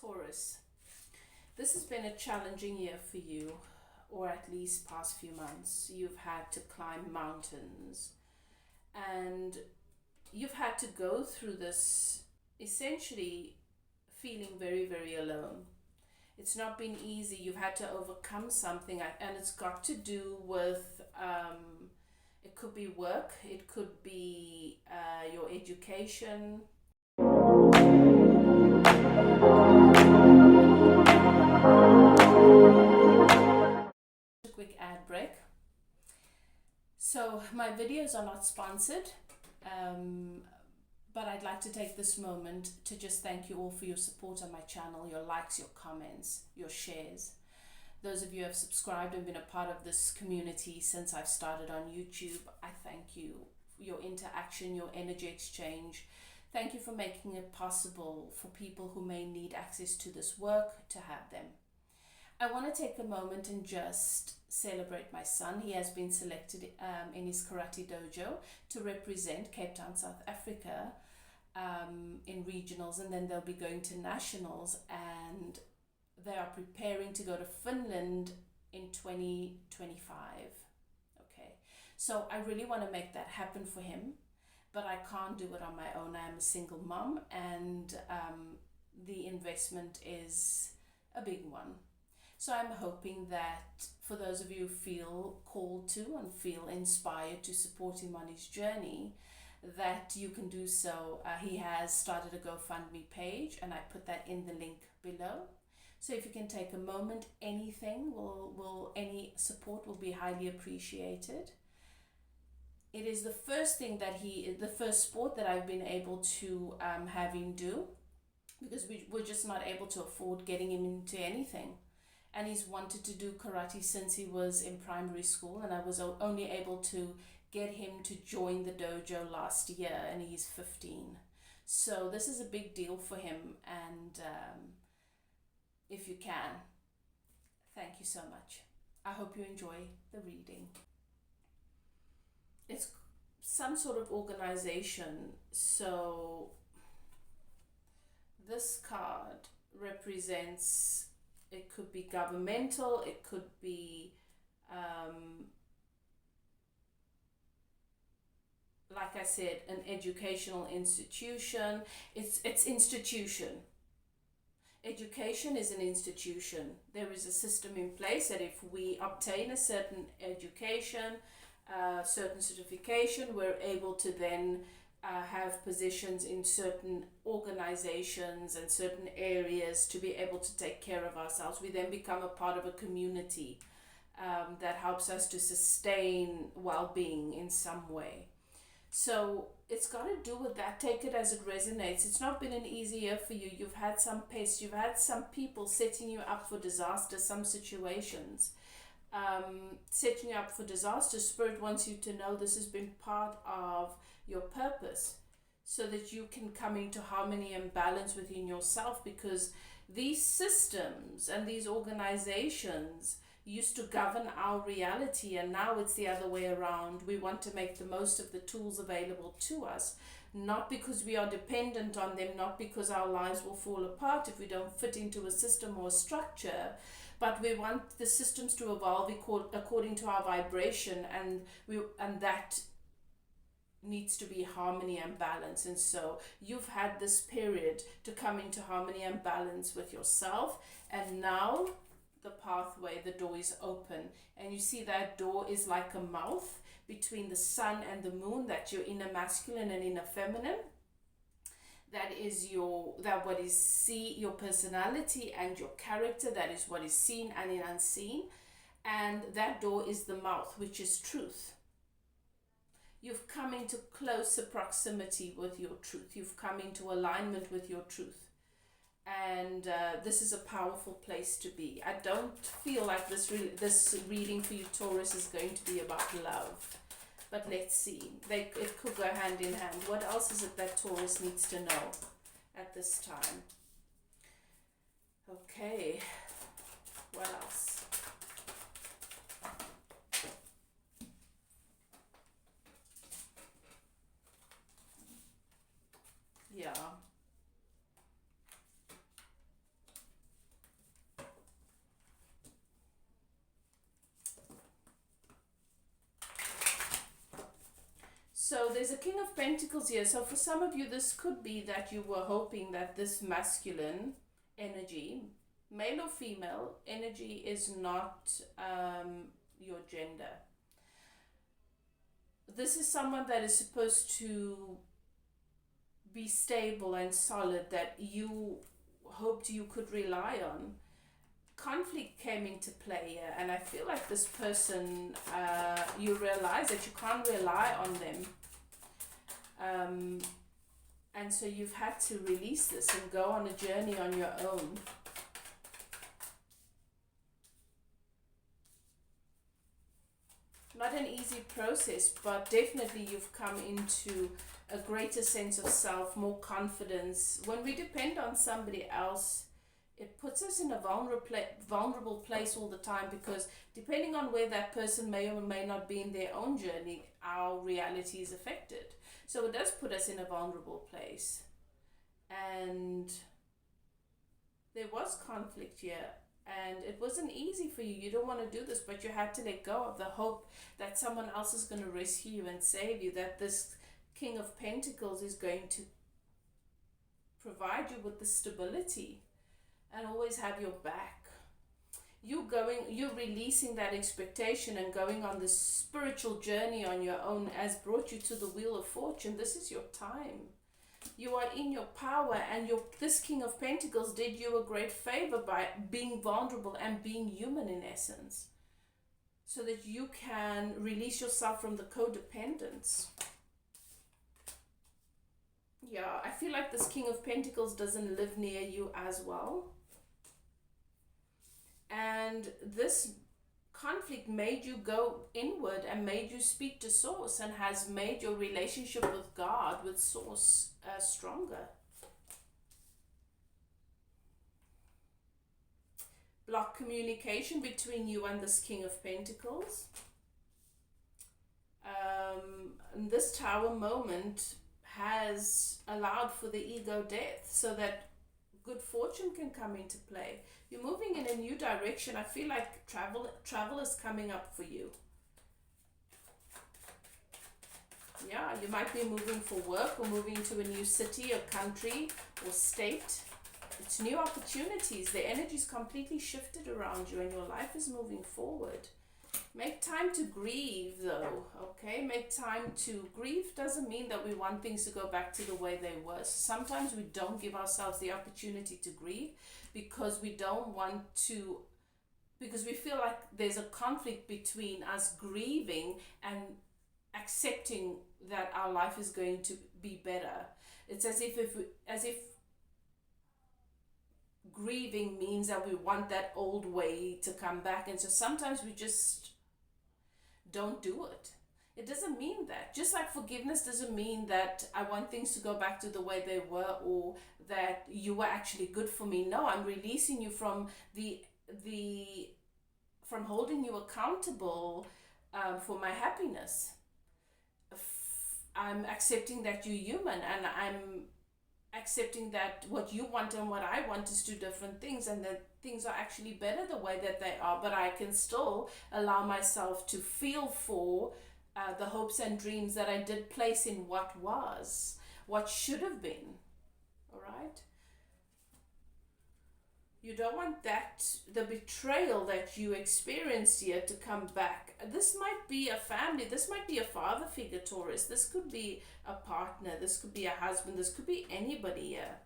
Taurus, this has been a challenging year for you, or at least past few months. You've had to climb mountains and you've had to go through this essentially feeling very, very alone. It's not been easy. You've had to overcome something, and it's got to do with it could be work, it could be your education. A quick ad break. So my videos are not sponsored, but I'd like to take this moment to just thank you all for your support on my channel, your likes, your comments, your shares. Those of you who have subscribed and been a part of this community since I've started on YouTube, I thank you. Your interaction, your energy exchange. Thank you for making it possible for people who may need access to this work to have them. I want to take a moment and just celebrate my son. He has been selected in his karate dojo to represent Cape Town, South Africa in regionals, and then they'll be going to nationals, and they are preparing to go to Finland in 2025. Okay, so I really want to make that happen for him, but I can't do it on my own. I am a single mom, and the investment is a big one. So I'm hoping that for those of you who feel called to and feel inspired to support him on his journey, that you can do so. He has started a GoFundMe page, and I put that in the link below. So if you can take a moment, anything any support will be highly appreciated. It is the first thing that the first sport that I've been able to have him do, because we're just not able to afford getting him into anything. And he's wanted to do karate since he was in primary school, and I was only able to get him to join the dojo last year, and he's 15. So this is a big deal for him, and if you can, thank you so much. I hope you enjoy the reading. It's some sort of organization. So this card represents, it could be governmental, it could be like I said, an educational institution. It's institution. Education is an institution. There is a system in place that if we obtain a certain education, certain certification, we're able to then have positions in certain organizations and certain areas to be able to take care of ourselves. We then become a part of a community that helps us to sustain well-being in some way. So it's got to do with that. Take it as it resonates. It's not been an easy year for you. You've had some pests. You've had some people setting you up for disaster, some situations. Setting you up for disaster. Spirit wants you to know this has been part of your purpose, so that you can come into harmony and balance within yourself, because these systems and these organizations used to govern our reality, and now it's the other way around. We want to make the most of the tools available to us, not because we are dependent on them, not because our lives will fall apart if we don't fit into a system or a structure, but we want the systems to evolve according to our vibration, and that needs to be harmony and balance. And so you've had this period to come into harmony and balance with yourself, and now the pathway, the door is open, and you see that door is like a mouth between the sun and the moon. That's your inner masculine and inner feminine. That is your personality and your character. That is what is seen and unseen. And that door is the mouth, which is truth. You've come into closer proximity with your truth. You've come into alignment with your truth. And this is a powerful place to be. I don't feel like this reading for you, Taurus, is going to be about love. But let's see. It could go hand in hand. What else is it that Taurus needs to know at this time? Okay. What else? Yeah. there's a King of Pentacles here. So for some of you, this could be that you were hoping that this masculine energy, male or female, energy is not your gender. This is someone that is supposed to be stable and solid, that you hoped you could rely on. Conflict came into play here, and I feel like this person, you realize that you can't rely on them. And so you've had to release this and go on a journey on your own. Not an easy process, but definitely you've come into a greater sense of self, more confidence. When we depend on somebody else, it puts us in a vulnerable place all the time, because depending on where that person may or may not be in their own journey, our reality is affected. So it does put us in a vulnerable place. And there was conflict here, and it wasn't easy for you. You don't want to do this, but you had to let go of the hope that someone else is going to rescue you and save you, that this King of Pentacles is going to provide you with the stability and always have your back. You're releasing that expectation and going on this spiritual journey on your own has brought you to the Wheel of Fortune. This is your time. You are in your power, and this King of Pentacles did you a great favor by being vulnerable and being human in essence, so that you can release yourself from the codependence. Yeah, I feel like this King of Pentacles doesn't live near you as well. And this conflict made you go inward and made you speak to Source, and has made your relationship with God, with Source, stronger. Block communication between you and this King of Pentacles. And this Tower moment has allowed for the ego death, so that good fortune can come into play. You're moving in a new direction. I feel like travel is coming up for you. Yeah, you might be moving for work, or moving to a new city or country or state. It's new opportunities. The energy's completely shifted around you, and your life is moving forward. Make time to grieve, though, okay? Make time to grieve. Doesn't mean that we want things to go back to the way they were. Sometimes we don't give ourselves the opportunity to grieve because we don't want to, because we feel like there's a conflict between us grieving and accepting that our life is going to be better. It's as if grieving means that we want that old way to come back, and so sometimes we just don't do it. It doesn't mean that. Just like forgiveness doesn't mean that I want things to go back to the way they were, or that you were actually good for me. No, I'm releasing you from from holding you accountable for my happiness. I'm accepting that you're human, and I'm accepting that what you want and what I want is two different things, and that things are actually better the way that they are, but I can still allow myself to feel for the hopes and dreams that I did place in what was, what should have been. All right? You don't want the betrayal that you experienced here to come back. This might be a family. This might be a father figure, Taurus. This could be a partner. This could be a husband. This could be anybody here.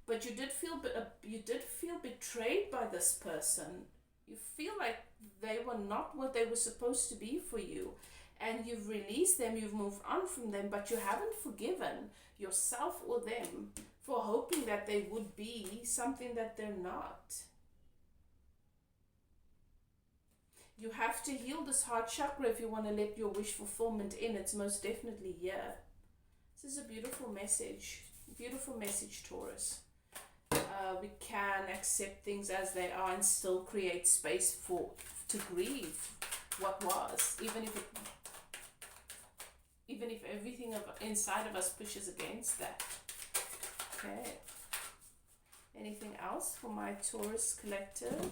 But you did feel betrayed by this person. You feel like they were not what they were supposed to be for you. And you've released them. You've moved on from them. But you haven't forgiven yourself or them for hoping that they would be something that they're not. You have to heal this heart chakra if you want to let your wish fulfillment in. It's most definitely here. This is a beautiful message. Beautiful message, Taurus. We can accept things as they are and still create space to grieve what was, even if everything inside of us pushes against that. Okay. Anything else for my Taurus collective?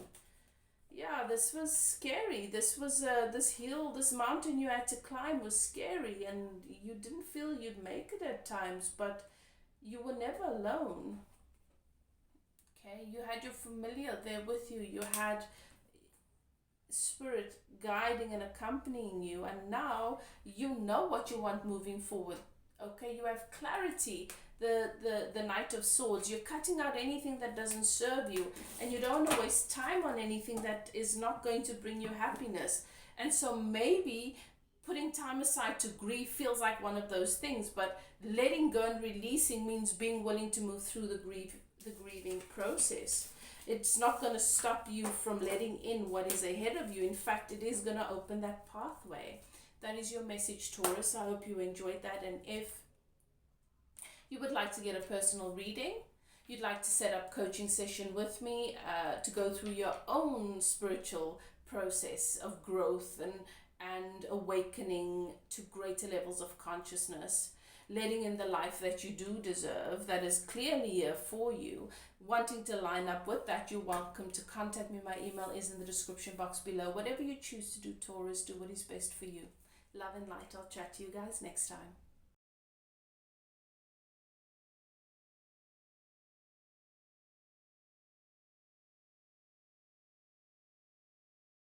yeah, this was scary. This was this hill, this mountain you had to climb was scary, and you didn't feel you'd make it at times, but you were never alone. Okay, you had your familiar there with you. You had spirit guiding and accompanying you, and now you know what you want moving forward. Okay, you have clarity. The Knight of Swords, you're cutting out anything that doesn't serve you, and you don't want to waste time on anything that is not going to bring you happiness. And so maybe putting time aside to grieve feels like one of those things, but letting go and releasing means being willing to move through the grieving process. It's not going to stop you from letting in what is ahead of you. In fact, it is going to open that pathway. That is your message, Taurus. I hope you enjoyed that. And if you would like to get a personal reading, you'd like to set up coaching session with me to go through your own spiritual process of growth and awakening to greater levels of consciousness, letting in the life that you do deserve, that is clearly here for you, wanting to line up with that, you're welcome to contact me. My email is in the description box below. Whatever you choose to do, Taurus, do what is best for you. Love and light. I'll chat to you guys next time.